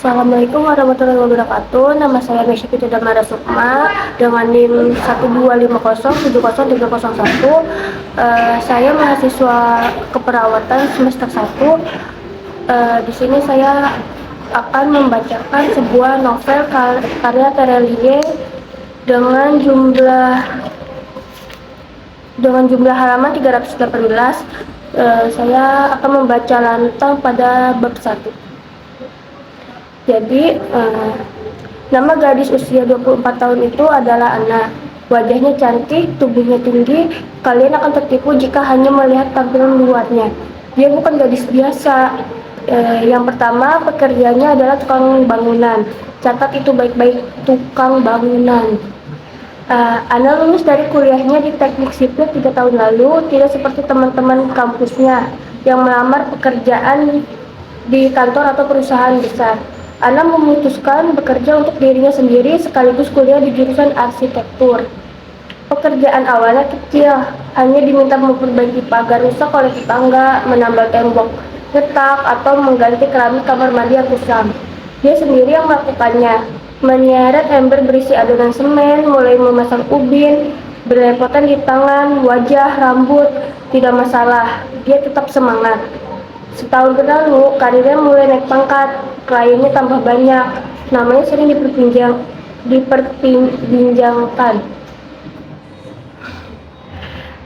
Assalamualaikum warahmatullahi wabarakatuh. Nama saya Mesya Fitri Damara Sukma dengan NIM 125070301. Saya mahasiswa keperawatan semester 1. Di sini saya akan membacakan sebuah novel karya Terelie dengan jumlah halaman 318. Saya akan membaca lantang pada bab 1. Jadi, nama gadis usia 24 tahun itu adalah Anna. Wajahnya cantik, tubuhnya tinggi. Kalian akan tertipu jika hanya melihat tampilan luarnya. Dia bukan gadis biasa. Yang pertama, pekerjaannya adalah tukang bangunan. Catat itu baik-baik, tukang bangunan. Anna lulus dari kuliahnya di teknik sipil 3 tahun lalu. Tidak seperti teman-teman kampusnya yang melamar pekerjaan di kantor atau perusahaan besar. Anna memutuskan bekerja untuk dirinya sendiri sekaligus kuliah di jurusan arsitektur. Pekerjaan awalnya kecil, hanya diminta memperbaiki pagar rusak oleh tetangga, menambal tembok retak, atau mengganti keramik kamar mandi yang kusam. Dia sendiri yang melakukannya, menyeret ember berisi adonan semen, mulai memasang ubin, berlepotan di tangan, wajah, rambut, tidak masalah. Dia tetap semangat. Setahun berlalu, karirnya mulai naik pangkat, kliennya tambah banyak, namanya sering diperbincangkan.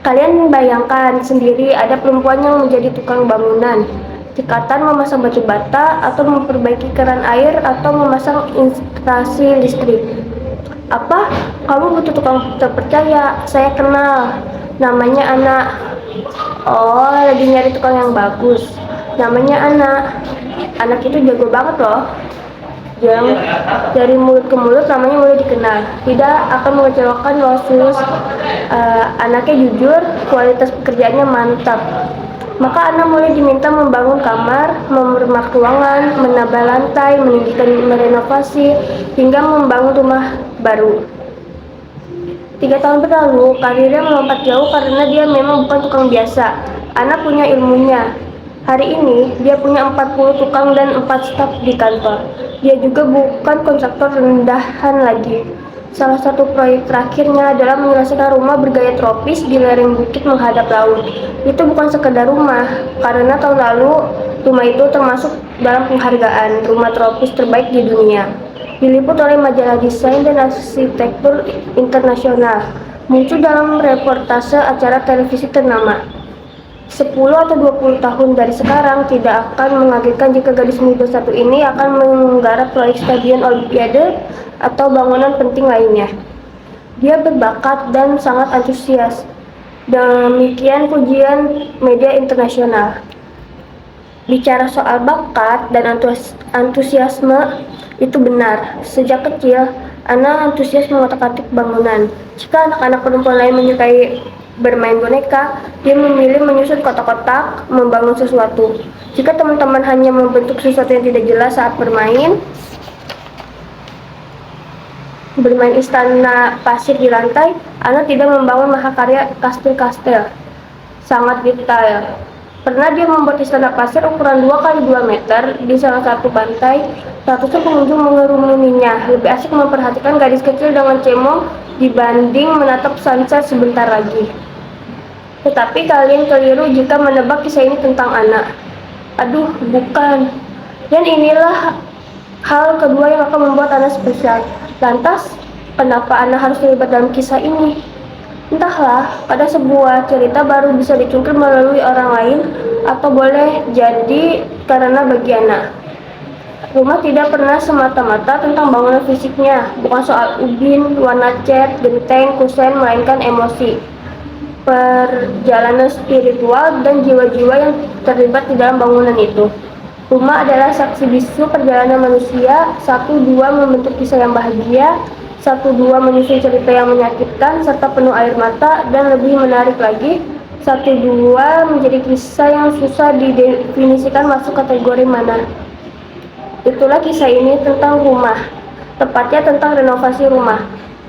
Kalian bayangkan sendiri ada perempuan yang menjadi tukang bangunan, cekatan memasang batu bata, atau memperbaiki keran air, atau memasang instalasi listrik. Apa? Kamu butuh tukang terpercaya? Saya kenal. Namanya Anna. Oh, lagi nyari tukang yang bagus. Namanya anak itu jago banget loh. Yang dari mulut ke mulut namanya mulai dikenal. Tidak akan mengecewakan lulus. Anaknya jujur, kualitas pekerjaannya mantap. Maka Anna mulai diminta membangun kamar, memermak ruangan, menambah lantai, meninggikan, merenovasi, hingga membangun rumah baru. 3 tahun berlalu, karirnya melompat jauh karena dia memang bukan tukang biasa. Anna punya ilmunya. Hari ini, dia punya 40 tukang dan 4 staf di kantor. Dia juga bukan kontraktor rendahan lagi. Salah satu proyek terakhirnya adalah menyelesaikan rumah bergaya tropis di lereng bukit menghadap laut. Itu bukan sekedar rumah, karena tahun lalu rumah itu termasuk dalam penghargaan rumah tropis terbaik di dunia. Diliput oleh majalah desain dan arsitektur internasional. Muncul dalam reportase acara televisi ternama. 10 atau 20 tahun dari sekarang tidak akan mengagetkan jika gadis muda satu ini akan menggarap proyek stadion Olimpiade atau bangunan penting lainnya. Dia berbakat dan sangat antusias. Demikian pujian media internasional. Bicara soal bakat dan antusiasme, itu benar. Sejak kecil, Anna antusias mengotak-atik bangunan. Jika anak-anak perempuan lain menyukai bermain boneka, dia memilih menyusun kotak-kotak, membangun sesuatu. Jika teman-teman hanya membentuk sesuatu yang tidak jelas saat bermain istana pasir di lantai, Anna tidak membangun mahakarya kastil-kastil. Sangat detail. Pernah dia membuat istana pasir ukuran 2x2 meter di salah satu pantai. Ratusan pengunjung mengerumuninya. Lebih asik memperhatikan gadis kecil dengan cemong dibanding menatap sunset sebentar lagi. Tetapi kalian keliru jika menebak kisah ini tentang Anna. Aduh, bukan. Dan inilah hal kedua yang akan membuat Anna spesial. Lantas, kenapa Anna harus terlibat dalam kisah ini? Entahlah, pada sebuah cerita baru bisa dicungkil melalui orang lain, atau boleh jadi karena bagi Anna, rumah tidak pernah semata-mata tentang bangunan fisiknya, bukan soal ubin, warna cat, genteng, kusen, melainkan emosi, perjalanan spiritual, dan jiwa-jiwa yang terlibat di dalam bangunan itu. Rumah adalah saksi bisu perjalanan manusia, 1-2 membentuk kisah yang bahagia, 1-2 menyusun cerita yang menyakitkan serta penuh air mata, dan lebih menarik lagi, 1-2 menjadi kisah yang susah didefinisikan masuk kategori mana. Itulah kisah ini tentang rumah, tepatnya tentang renovasi rumah.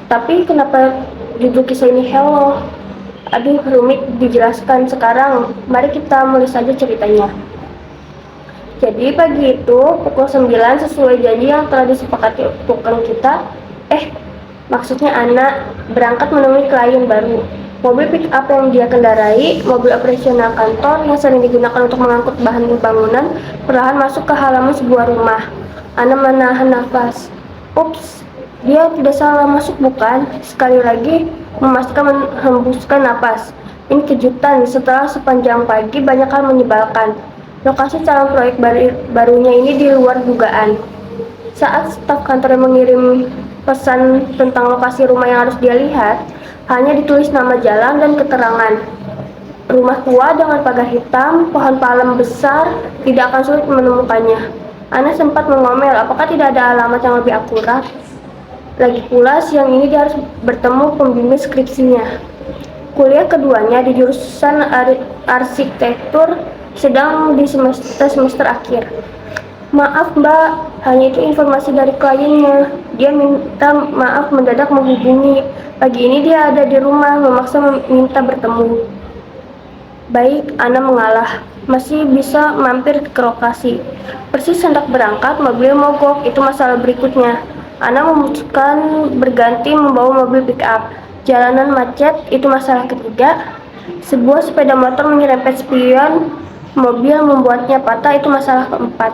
Tapi kenapa judul kisah ini Hello? Aduh, rumit dijelaskan sekarang. Mari kita mulai saja ceritanya. Jadi pagi itu pukul 9 sesuai janji yang telah disepakati tukang kita, maksudnya Ana, berangkat menemui klien baru. Mobil pick up yang dia kendarai, mobil operasional kantor yang sering digunakan untuk mengangkut bahan bangunan, perlahan masuk ke halaman sebuah rumah. Ana menahan nafas. Ups, dia tidak salah masuk bukan? Sekali lagi, memastikan menghembuskan napas. Ini kejutan, setelah sepanjang pagi banyak hal menyebalkan. Lokasi calon proyek barunya ini di luar dugaan. Saat staf kantor mengirim pesan tentang lokasi rumah yang harus dia lihat, hanya ditulis nama jalan dan keterangan. Rumah tua dengan pagar hitam, pohon palem besar, tidak akan sulit menemukannya. Ana sempat mengomel, apakah tidak ada alamat yang lebih akurat? Lagi pula siang ini dia harus bertemu pembimbing skripsinya. Kuliah keduanya di jurusan arsitektur sedang di semester akhir. Maaf mbak, hanya itu informasi dari kliennya. Dia minta maaf mendadak menghubungi. Pagi ini dia ada di rumah, memaksa minta bertemu. Baik, Ana mengalah. Masih bisa mampir ke lokasi. Persis hendak berangkat, mobil mogok. Itu masalah berikutnya. Ana memutuskan berganti membawa mobil pick up. Jalanan macet, itu masalah ketiga. Sebuah sepeda motor menyerempet spion mobil membuatnya patah, itu masalah keempat.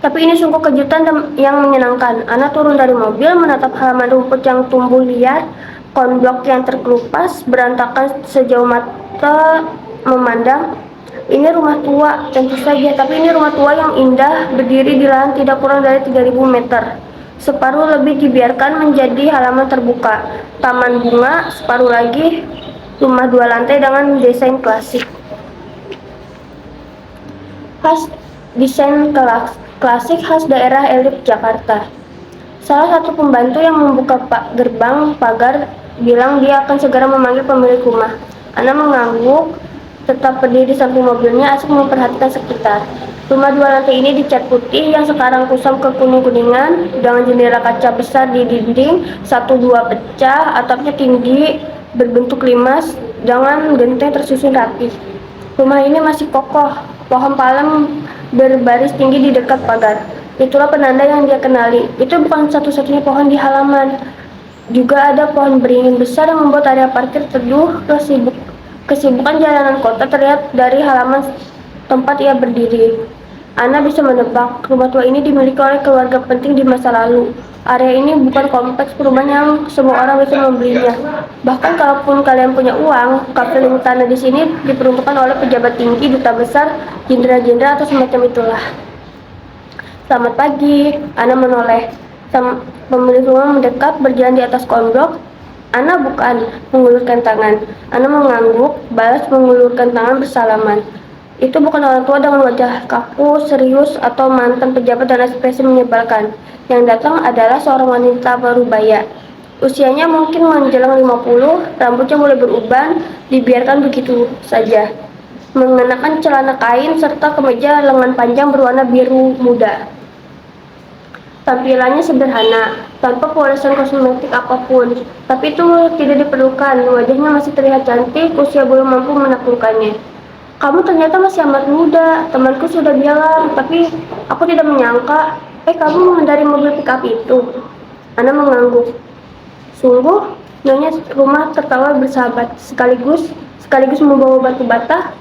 Tapi ini sungguh kejutan yang menyenangkan. Ana turun dari mobil, menatap halaman rumput yang tumbuh liar, konblok yang terkelupas, berantakan sejauh mata memandang. Ini rumah tua, tentu saja, tapi ini rumah tua yang indah, berdiri di lahan tidak kurang dari 3000 meter. Separuh lebih dibiarkan menjadi halaman terbuka, taman bunga, separuh lagi rumah 2 lantai dengan desain klasik. Desain klasik khas daerah elit Jakarta. Salah satu pembantu yang membuka gerbang pagar bilang dia akan segera memanggil pemilik rumah. Ana mengangguk, tetap berdiri di samping mobilnya, asik memperhatikan sekitar. Rumah 2 lantai ini dicat putih yang sekarang kusam ke kuning-kuningan, dengan jendela kaca besar di dinding, 1-2 pecah, atapnya tinggi, berbentuk limas, dengan genteng tersusun rapi. Rumah ini masih kokoh, pohon palem berbaris tinggi di dekat pagar. Itulah penanda yang dia kenali. Itu bukan satu-satunya pohon di halaman. Juga ada pohon beringin besar yang membuat area parkir teduh. Kesibukan jalanan kota terlihat dari halaman tempat ia berdiri. Ana bisa menebak, rumah tua ini dimiliki oleh keluarga penting di masa lalu. Area ini bukan kompleks perumahan yang semua orang bisa membelinya. Bahkan kalaupun kalian punya uang, kafe tanah di sini diperuntukkan oleh pejabat tinggi, duta besar, jenderal-jenderal atau semacam itulah. Selamat pagi, Ana menoleh. Pemilik rumah mendekat, berjalan di atas konblok. Ana bukan, mengulurkan tangan. Ana mengangguk, balas mengulurkan tangan bersalaman. Itu bukan orang tua dengan wajah kaku, serius, atau mantan pejabat dan ekspresi menyebalkan. Yang datang adalah seorang wanita parubaya. Usianya mungkin menjelang 50, rambutnya mulai beruban, dibiarkan begitu saja. Mengenakan celana kain serta kemeja lengan panjang berwarna biru muda. Tampilannya sederhana, tanpa polesan kosmetik apapun. Tapi itu tidak diperlukan, wajahnya masih terlihat cantik, usia belum mampu menaklukkannya. Kamu ternyata masih amat muda, temanku sudah bilang, tapi aku tidak menyangka. Kamu mengendarai mobil pick up itu? Ana mengangguk. Sungguh, nyonya rumah tertawa bersahabat, sekaligus membawa batu bata.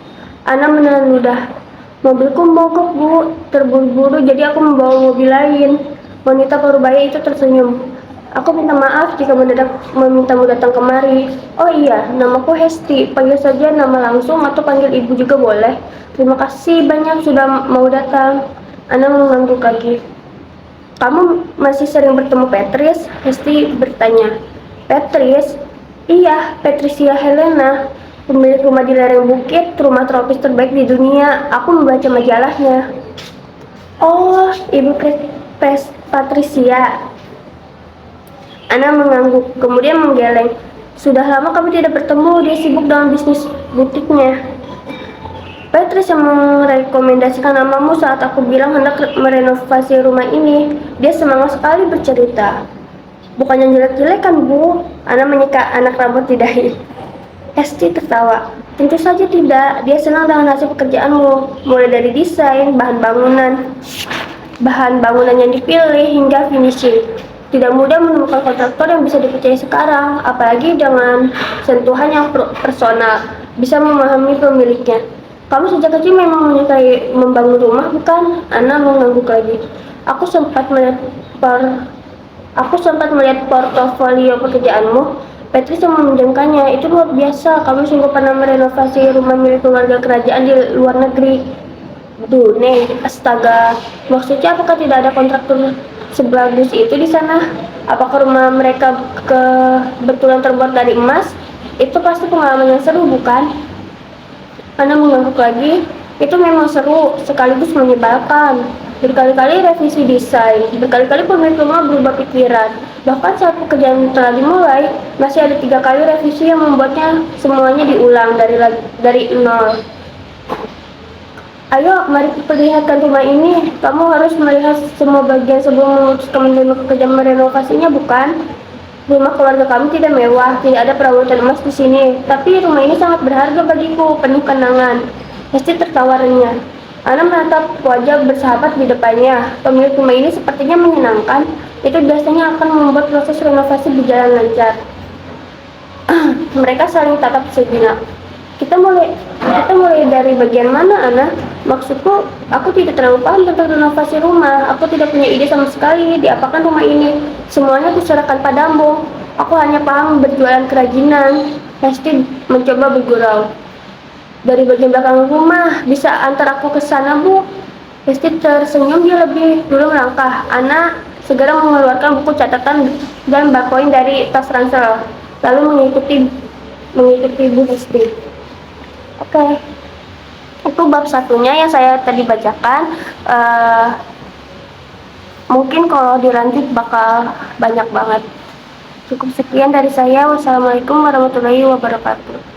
Ana menahan ludah. Mobilku mogok bu, terburu-buru jadi aku membawa mobil lain. Wanita parubaya itu tersenyum. Aku minta maaf jika mendadak memintamu datang kemari. Oh iya, namaku Hesti. Panggil saja nama langsung atau panggil ibu juga boleh. Terima kasih banyak sudah mau datang. Ana mengangguk lagi. Kamu masih sering bertemu Patrice? Hesti bertanya. Patrice? Iya, Patricia Helena. Pemilik rumah di lereng bukit, rumah tropis terbaik di dunia. Aku membaca majalahnya. Oh, Ibu Patricia. Ana mengangguk, kemudian menggeleng. Sudah lama kami tidak bertemu, dia sibuk dalam bisnis butiknya. Patrice yang merekomendasikan namamu saat aku bilang hendak merenovasi rumah ini. Dia semangat sekali bercerita. Bukan yang jelek-jelek kan bu? Ana menyeka anak rambut di dahi. Hesti tertawa. Tentu saja tidak. Dia senang dengan hasil pekerjaanmu, mulai dari desain, bahan bangunan yang dipilih hingga finishing. Tidak mudah menemukan kontraktor yang bisa dipercaya sekarang, apalagi dengan sentuhan yang personal, bisa memahami pemiliknya. Kamu sejak kecil memang menyukai membangun rumah, bukan? Ana mengangguk lagi. Aku sempat melihat Aku sempat melihat portofolio pekerjaanmu. Petri yang meminjamkannya. Itu luar biasa. Kamu sungguh pernah merenovasi rumah milik keluarga kerajaan di luar negeri. Duh, Neng, astaga. Maksudnya apakah tidak ada kontraktor sebagus itu di sana? Apakah rumah mereka kebetulan terbuat dari emas? Itu pasti pengalaman yang seru, bukan? Anda mengangguk lagi, itu memang seru, sekaligus menyebalkan. Berkali-kali revisi desain, berkali-kali pemilik rumah berubah pikiran. Bahkan saat pekerjaan telah dimulai, masih ada 3 kali revisi yang membuatnya semuanya diulang dari nol. Ayo, mari perlihatkan rumah ini. Kamu harus melihat semua bagian sebelum memutuskan menerima pekerjaan merenovasinya, bukan? Rumah keluarga kami tidak mewah, tidak ada perabotan emas di sini. Tapi rumah ini sangat berharga bagiku, penuh kenangan. Pasti tertawarannya. Ana menatap wajah bersahabat di depannya. Pemilik rumah ini sepertinya menyenangkan. Itu biasanya akan membuat proses renovasi berjalan lancar. Mereka saling tatap sejenak. Kita mulai dari bagian mana, Ana? Maksudku, aku tidak terlalu paham tentang renovasi rumah. Aku tidak punya ide sama sekali diapakan rumah ini. Semuanya kuserahkan padamu. Aku hanya paham berjualan kerajinan. Pasti mencoba bergurau. Dari bagian belakang rumah, bisa antar aku ke sana, Bu? Pasti tersenyum, dia lebih dulu melangkah. Ana segera mengeluarkan buku catatan dan ballpoint dari tas ransel, lalu mengikuti Bu Hesti. Oke, itu bab satunya yang saya tadi bacakan. Mungkin kalau dilanjut bakal banyak banget. Cukup sekian dari saya. Wassalamualaikum warahmatullahi wabarakatuh.